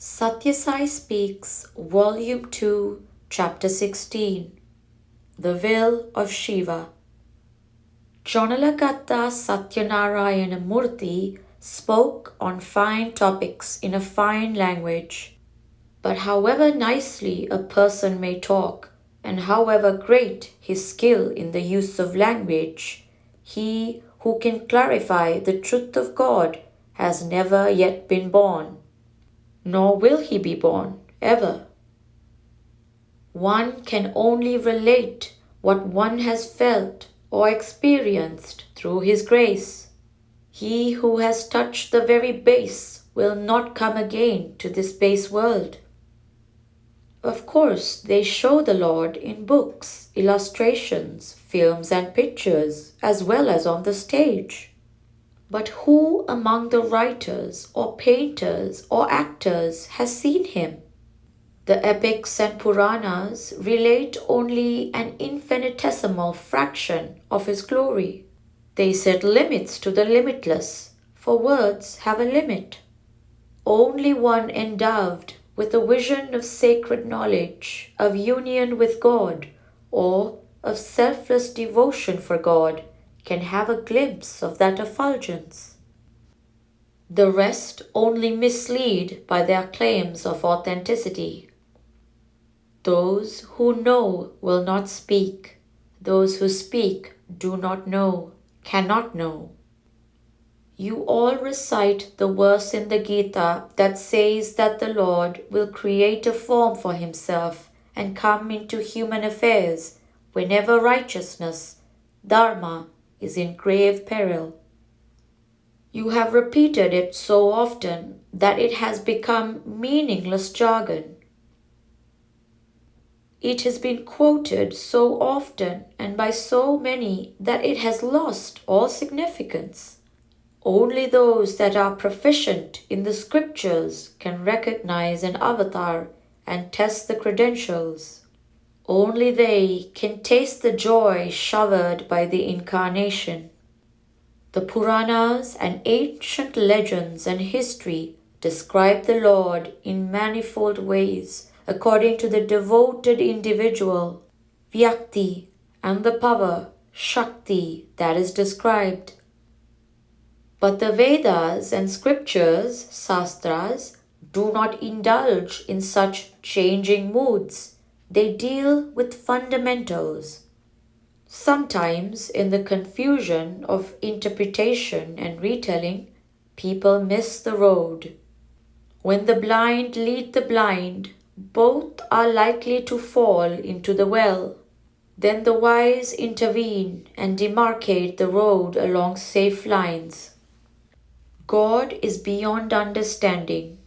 Sathya Sai Speaks, Volume 2, Chapter 16, The Will of Shiva. Jonalakatta Satyanarayana Murthy spoke on fine topics in a fine language. But however nicely a person may talk, and however great his skill in the use of language, he who can clarify the truth of God has never yet been born, nor will he be born, ever. One can only relate what one has felt or experienced through his grace. He who has touched the very base will not come again to this base world. Of course, they show the Lord in books, illustrations, films, and pictures, as well as on the stage. But who among the writers or painters or actors has seen him? The epics and Puranas relate only an infinitesimal fraction of his glory. They set limits to the limitless, for words have a limit. Only one endowed with a vision of sacred knowledge, of union with God, or of selfless devotion for God can have a glimpse of that effulgence. The rest only mislead by their claims of authenticity. Those who know will not speak. Those who speak do not know, cannot know. You all recite the verse in the Gita that says that the Lord will create a form for himself and come into human affairs whenever righteousness, dharma, is in grave peril. You have repeated it so often that it has become meaningless jargon. It has been quoted so often and by so many that it has lost all significance. Only those that are proficient in the scriptures can recognize an avatar and test the credentials. Only they can taste the joy showered by the incarnation. The Puranas and ancient legends and history describe the Lord in manifold ways according to the devoted individual, Vyakti, and the power, Shakti, that is described. But the Vedas and scriptures, Sastras, do not indulge in such changing moods. They deal with fundamentals. Sometimes, in the confusion of interpretation and retelling, people miss the road. When the blind lead the blind, both are likely to fall into the well. Then the wise intervene and demarcate the road along safe lines. God is beyond understanding.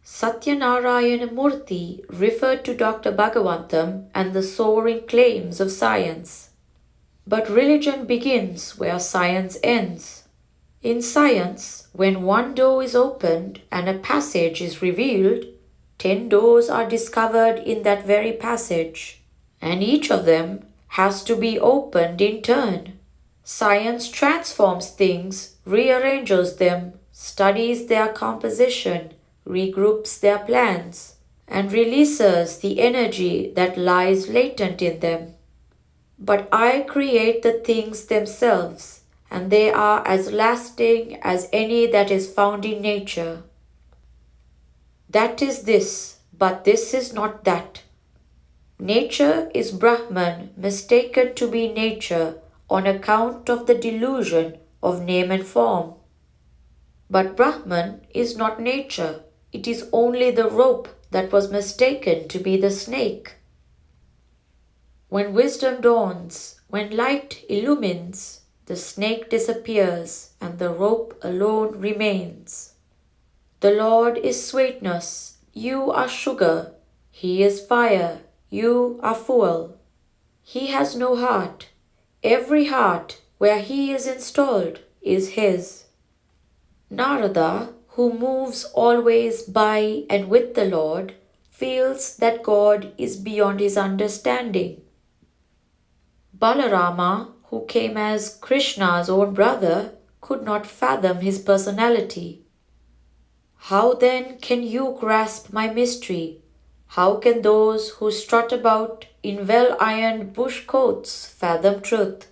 Satyanarayana Murthy referred to Dr. Bhagawantam and the soaring claims of science. But religion begins where science ends. In science, when one door is opened and a passage is revealed, 10 doors are discovered in that very passage, and each of them has to be opened in turn. Science transforms things, rearranges them, studies their composition, regroups their plans, and releases the energy that lies latent in them. But I create the things themselves, and they are as lasting as any that is found in nature. That is this, but this is not that. Nature is Brahman mistaken to be nature on account of the delusion of name and form. But Brahman is not nature, it is only the rope that was mistaken to be the snake. When wisdom dawns, when light illumines, the snake disappears and the rope alone remains. The Lord is sweetness, you are sugar, He is fire, you are fuel. He has no heart. Every heart where He is installed is His. Narada, who moves always by and with the Lord, feels that God is beyond his understanding. Balarama, who came as Krishna's own brother, could not fathom his personality. How then can you grasp my mystery? How can those who strut about in well-ironed bush coats fathom truth?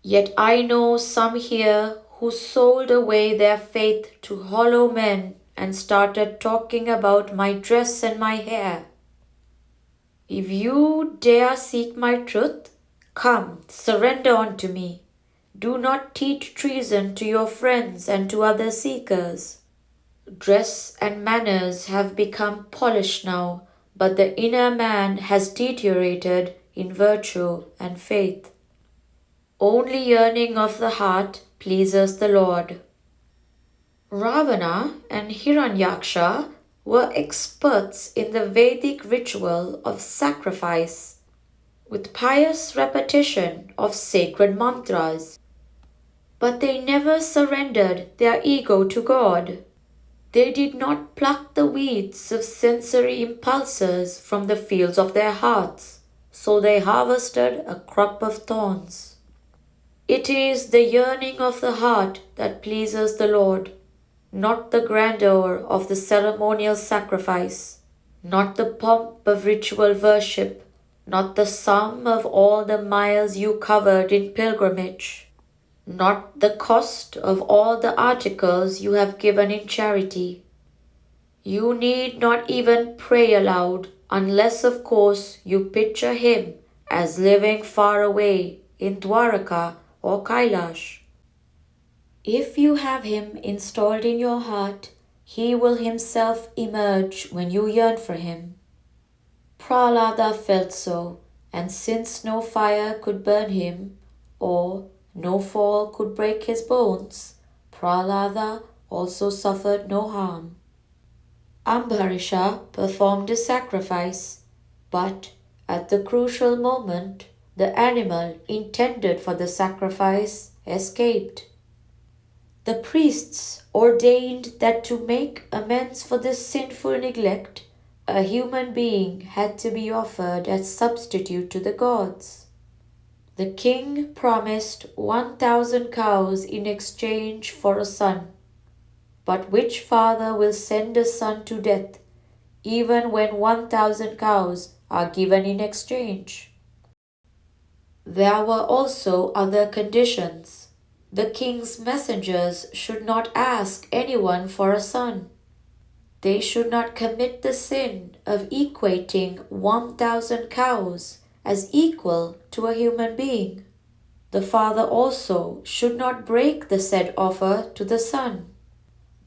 Yet I know some here who sold away their faith to hollow men and started talking about my dress and my hair. If you dare seek my truth, come, surrender unto me. Do not teach treason to your friends and to other seekers. Dress and manners have become polished now, but the inner man has deteriorated in virtue and faith. Only yearning of the heart pleases the Lord. Ravana and Hiranyaksha were experts in the Vedic ritual of sacrifice, with pious repetition of sacred mantras. But they never surrendered their ego to God. They did not pluck the weeds of sensory impulses from the fields of their hearts, so they harvested a crop of thorns. It is the yearning of the heart that pleases the Lord, not the grandeur of the ceremonial sacrifice, not the pomp of ritual worship, not the sum of all the miles you covered in pilgrimage, not the cost of all the articles you have given in charity. You need not even pray aloud, unless of course you picture him as living far away in Dwaraka or Kailash. If you have him installed in your heart, he will himself emerge when you yearn for him. Prahlada felt so, and since no fire could burn him, or no fall could break his bones, Prahlada also suffered no harm. Ambharisha performed a sacrifice, but at the crucial moment, the animal intended for the sacrifice escaped. The priests ordained that to make amends for this sinful neglect, a human being had to be offered as substitute to the gods. The king promised 1,000 cows in exchange for a son. But which father will send a son to death, even when 1,000 cows are given in exchange? There were also other conditions. The king's messengers should not ask anyone for a son. They should not commit the sin of equating 1,000 cows as equal to a human being. The father also should not break the said offer to the son.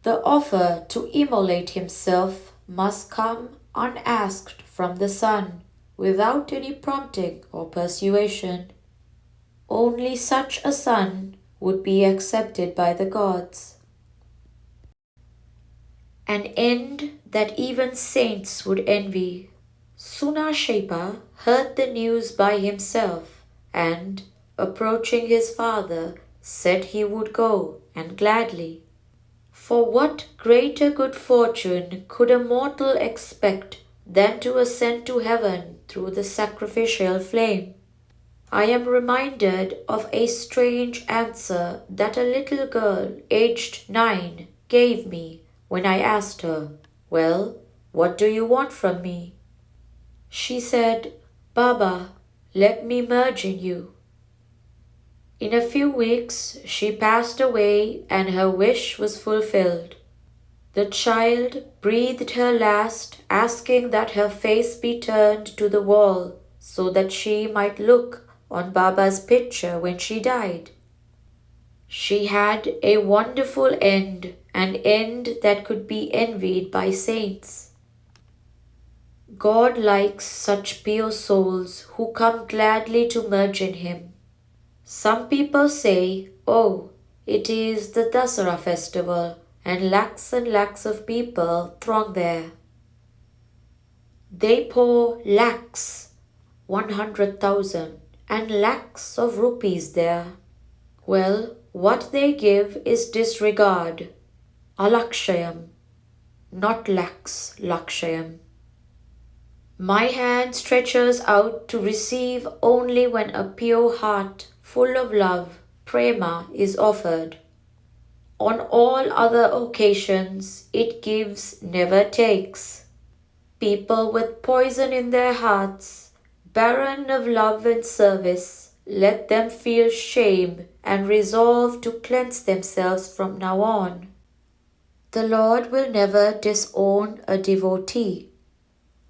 The offer to immolate himself must come unasked from the son, without any prompting or persuasion. Only such a son would be accepted by the gods. An end that even saints would envy. Sunashepa heard the news by himself and, approaching his father, said he would go, and gladly. For what greater good fortune could a mortal expect than to ascend to heaven through the sacrificial flame? I am reminded of a strange answer that a little girl aged 9 gave me when I asked her, "Well, what do you want from me?" She said, "Baba, let me merge in you." In a few weeks she passed away and her wish was fulfilled. The child breathed her last, asking that her face be turned to the wall so that she might look on Baba's picture when she died. She had a wonderful end, an end that could be envied by saints. God likes such pure souls who come gladly to merge in Him. Some people say, "Oh, it is the Dasara festival and lakhs of people throng there." They pour lakhs, 100,000, and lakhs of rupees there. Well, what they give is disregard, alakshayam, not lakhs, lakshayam. My hand stretches out to receive only when a pure heart full of love, prema, is offered. On all other occasions, it gives, never takes. People with poison in their hearts, barren of love and service, let them feel shame and resolve to cleanse themselves from now on. The Lord will never disown a devotee.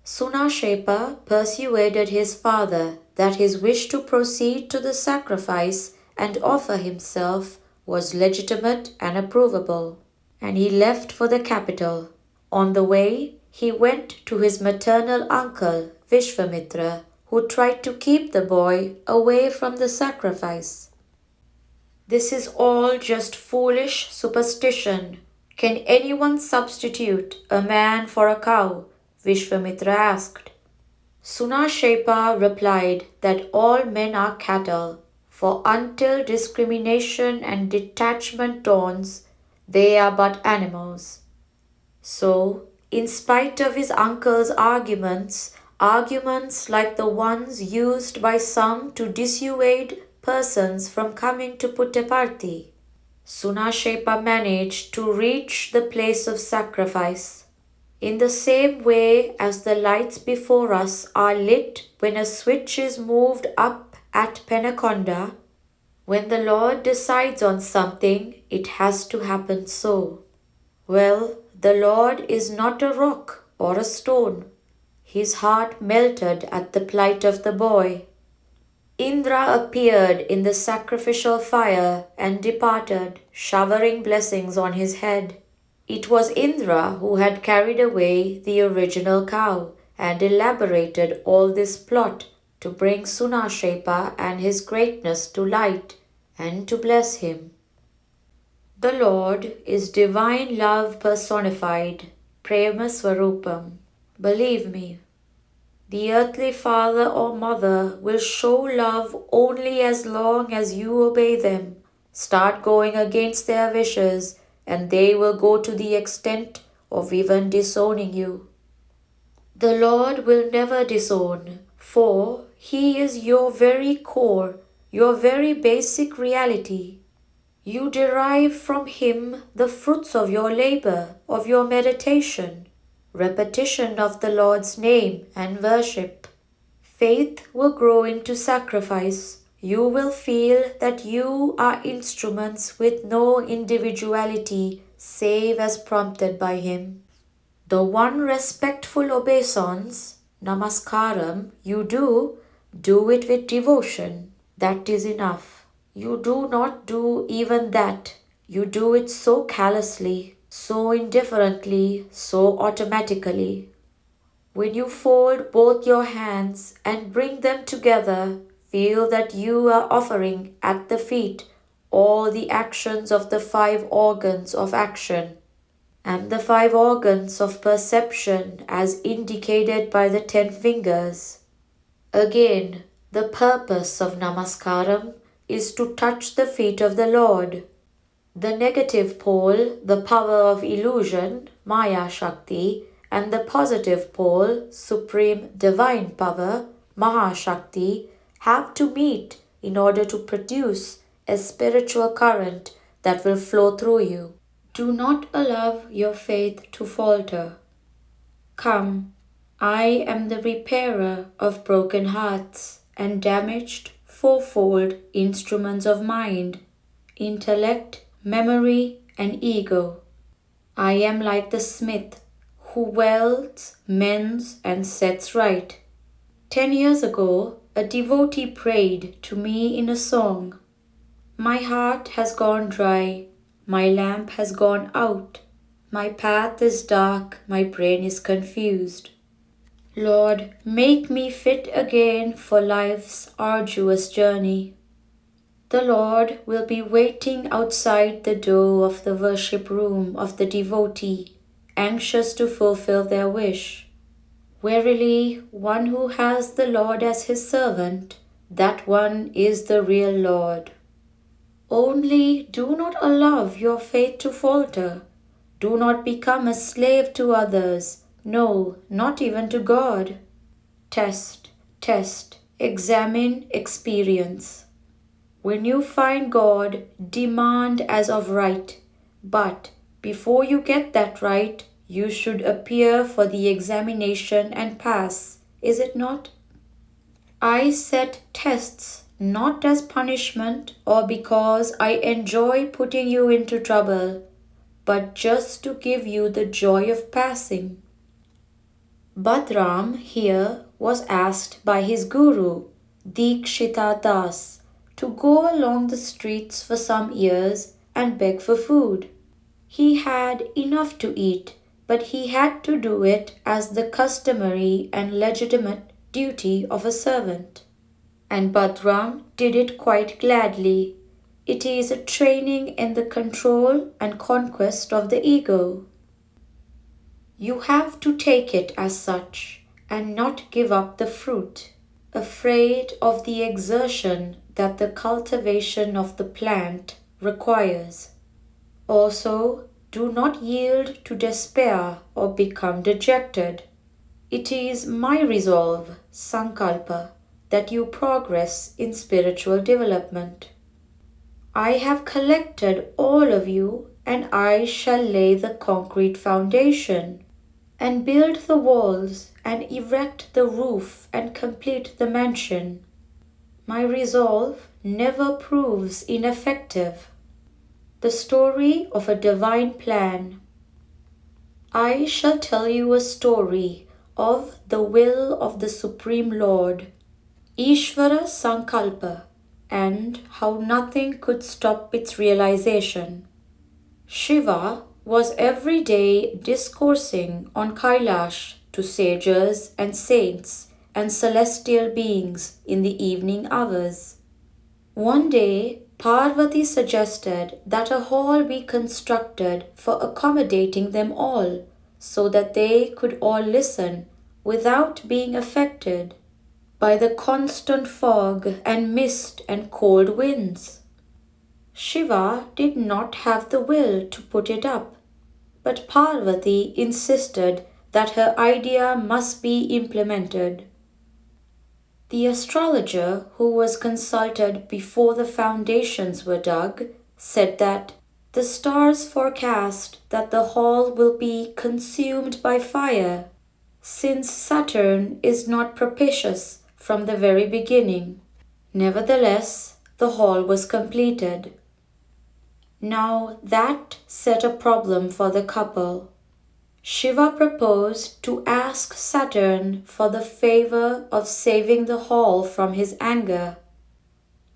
Sunashepa persuaded his father that his wish to proceed to the sacrifice and offer himself was legitimate and approvable, and he left for the capital. On the way, he went to his maternal uncle Vishvamitra, who tried to keep the boy away from the sacrifice. This is all just foolish superstition. Can anyone substitute a man for a cow? Vishvamitra asked. Sunashepa replied that all men are cattle, for until discrimination and detachment dawns, they are but animals. So, in spite of his uncle's arguments like the ones used by some to dissuade persons from coming to Puttaparthi, Sunashepa managed to reach the place of sacrifice. In the same way as the lights before us are lit when a switch is moved up at Penakonda, when the Lord decides on something, it has to happen so. Well, the Lord is not a rock or a stone. His heart melted at the plight of the boy. Indra appeared in the sacrificial fire and departed, showering blessings on his head. It was Indra who had carried away the original cow and elaborated all this plot to bring Sunashepa and his greatness to light and to bless him. The Lord is divine love personified, Prema Swarupam. Believe me, the earthly father or mother will show love only as long as you obey them. Start going against their wishes, and they will go to the extent of even disowning you. The Lord will never disown, for He is your very core, your very basic reality. You derive from Him the fruits of your labor, of your meditation, repetition of the Lord's name and worship. Faith will grow into sacrifice. You will feel that you are instruments with no individuality save as prompted by Him. The one respectful obeisance, namaskaram, you do it with devotion. That is enough. You do not do even that. You do it so callously, so indifferently, so automatically. When you fold both your hands and bring them together, feel that you are offering at the feet all the actions of the 5 organs of action and the 5 organs of perception as indicated by the 10 fingers. Again, the purpose of Namaskaram is to touch the feet of the Lord. The negative pole, the power of illusion, Maya Shakti, and the positive pole, supreme divine power, Mahashakti, have to meet in order to produce a spiritual current that will flow through you. Do not allow your faith to falter. Come, I am the repairer of broken hearts and damaged fourfold instruments of mind, intellect, memory, and ego. I am like the smith who welds, mends, and sets right. 10 years ago, a devotee prayed to me in a song. My heart has gone dry, my lamp has gone out, my path is dark, my brain is confused. Lord, make me fit again for life's arduous journey. The Lord will be waiting outside the door of the worship room of the devotee, anxious to fulfill their wish. Verily, one who has the Lord as his servant, that one is the real Lord. Only do not allow your faith to falter. Do not become a slave to others. No, not even to God. Test, examine, experience. When you find God, demand as of right. But before you get that right, you should appear for the examination and pass, is it not? I set tests not as punishment or because I enjoy putting you into trouble, but just to give you the joy of passing. Badram here was asked by his guru, Dikshita Das, to go along the streets for some years and beg for food. He had enough to eat, but he had to do it as the customary and legitimate duty of a servant. And Badram did it quite gladly. It is a training in the control and conquest of the ego. You have to take it as such and not give up the fruit, afraid of the exertion that the cultivation of the plant requires. Also, do not yield to despair or become dejected. It is my resolve, Sankalpa, that you progress in spiritual development. I have collected all of you, and I shall lay the concrete foundation, and build the walls, and erect the roof, and complete the mansion. My resolve never proves ineffective. The story of a divine plan. I shall tell you a story of the will of the Supreme Lord, Ishvara Sankalpa, and how nothing could stop its realization. Shiva was every day discoursing on Kailash to sages and saints and celestial beings in the evening hours. One day, Parvati suggested that a hall be constructed for accommodating them all, so that they could all listen without being affected by the constant fog and mist and cold winds. Shiva did not have the will to put it up, but Parvati insisted that her idea must be implemented. The astrologer who was consulted before the foundations were dug said that the stars forecast that the hall will be consumed by fire, since Saturn is not propitious from the very beginning. Nevertheless, the hall was completed. Now that set a problem for the couple. Shiva proposed to ask Saturn for the favor of saving the hall from his anger,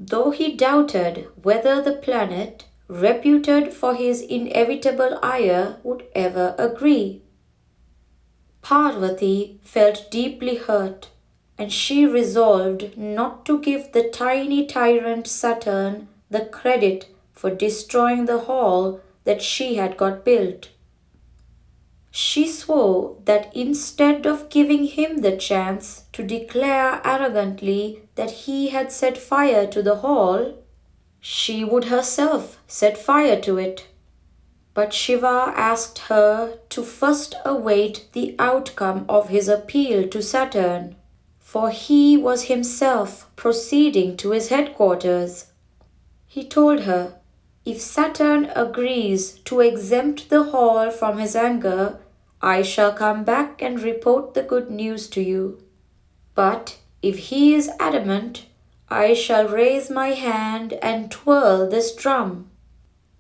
though he doubted whether the planet, reputed for his inevitable ire, would ever agree. Parvati felt deeply hurt, and she resolved not to give the tiny tyrant Saturn the credit for destroying the hall that she had got built. She swore that instead of giving him the chance to declare arrogantly that he had set fire to the hall, she would herself set fire to it. But Shiva asked her to first await the outcome of his appeal to Saturn, for he was himself proceeding to his headquarters. He told her, if Saturn agrees to exempt the hall from his anger, I shall come back and report the good news to you. But if he is adamant, I shall raise my hand and twirl this drum.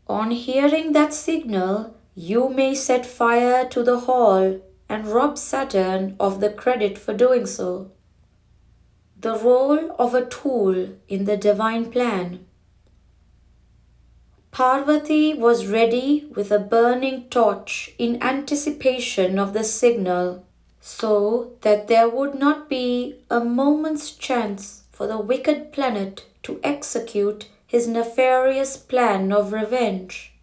On hearing that signal, you may set fire to the hall and rob Saturn of the credit for doing so. The role of a tool in the divine plan. Parvati was ready with a burning torch in anticipation of the signal, so that there would not be a moment's chance for the wicked planet to execute his nefarious plan of revenge.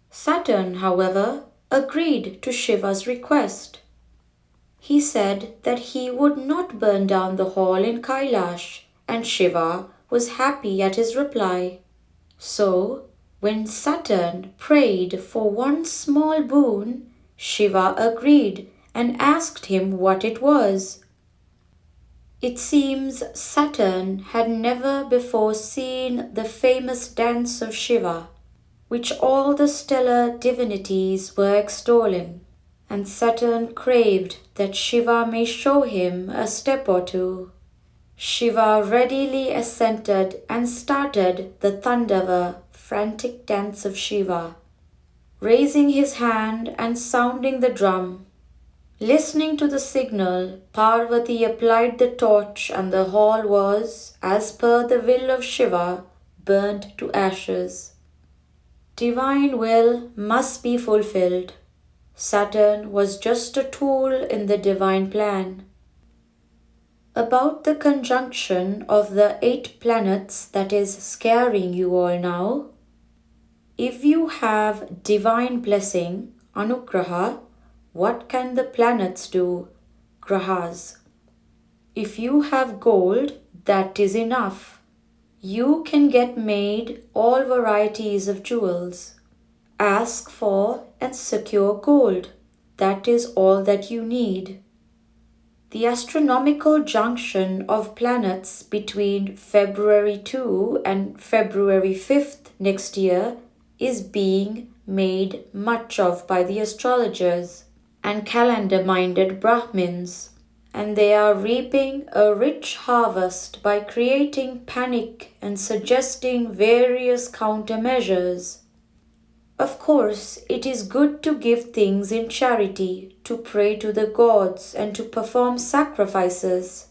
Saturn, however, agreed to Shiva's request. He said that he would not burn down the hall in Kailash, and Shiva was happy at his reply. So, when Saturn prayed for one small boon, Shiva agreed and asked him what it was. It seems Saturn had never before seen the famous dance of Shiva. which all the stellar divinities were extolling, and Saturn craved that Shiva may show him a step or two. Shiva readily assented and started the Tandava, frantic dance of Shiva, raising his hand and sounding the drum. Listening to the signal, Parvati applied the torch and the hall was, as per the will of Shiva, burnt to ashes. Divine will must be fulfilled. Saturn was just a tool in the divine plan. About the conjunction of the 8 planets that is scaring you all now, if you have divine blessing, anugraha, what can the planets do? Grahas. If you have gold, that is enough. You can get made all varieties of jewels. Ask for and secure gold. That is all that you need. The astronomical junction of planets between February 2 and February 5th next year is being made much of by the astrologers and calendar-minded Brahmins, and they are reaping a rich harvest by creating panic and suggesting various countermeasures. Of course, it is good to give things in charity, to pray to the gods, and to perform sacrifices.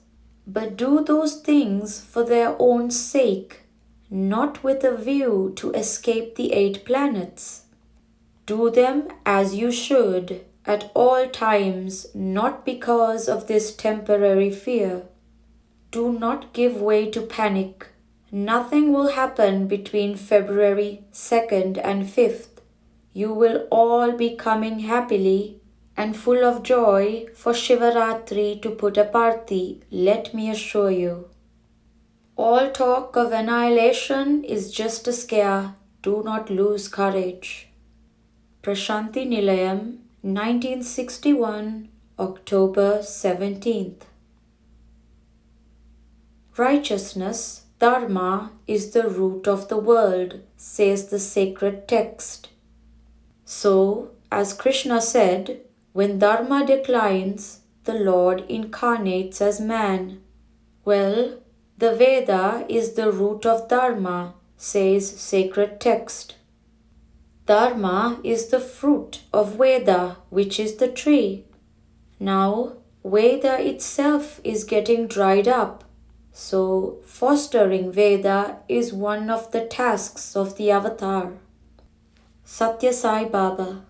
But do those things for their own sake, not with a view to escape the 8 planets. Do them as you should, at all times, not because of this temporary fear. Do not give way to panic. Nothing will happen between February 2nd and 5th. You will all be coming happily and full of joy for Shivaratri to put a party, let me assure you. All talk of annihilation is just a scare. Do not lose courage. Prashanti Nilayam, 1961, October 17th. Righteousness, Dharma, is the root of the world, says the sacred text. So, as Krishna said, when Dharma declines, the Lord incarnates as man. Well, the Veda is the root of Dharma, says sacred text. Dharma is the fruit of Veda, which is the tree. Now, Veda itself is getting dried up, so fostering Veda is one of the tasks of the avatar. Sathya Sai Baba.